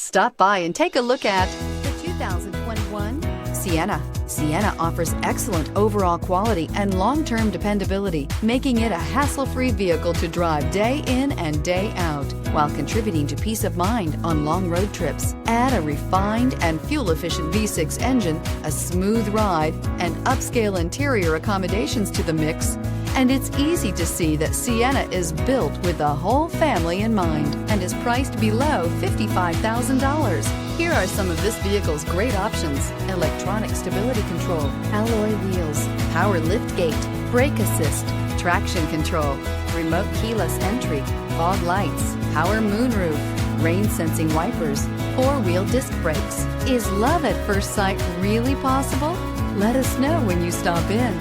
Stop by and take a look at the 2021 Sienna. Sienna offers excellent overall quality and long-term dependability, making it a hassle-free vehicle to drive day in and day out, while contributing to peace of mind on long road trips. Add a refined and fuel-efficient V6 engine, a smooth ride, and upscale interior accommodations to the mix, and it's easy to see that Sienna is built with the whole family in mind and is priced below $55,000. Here are some of this vehicle's great options: electronic stability control, alloy wheels, power liftgate, brake assist, traction control, remote keyless entry, fog lights, power moonroof, rain sensing wipers, four-wheel disc brakes. Is love at first sight really possible? Let us know when you stop in.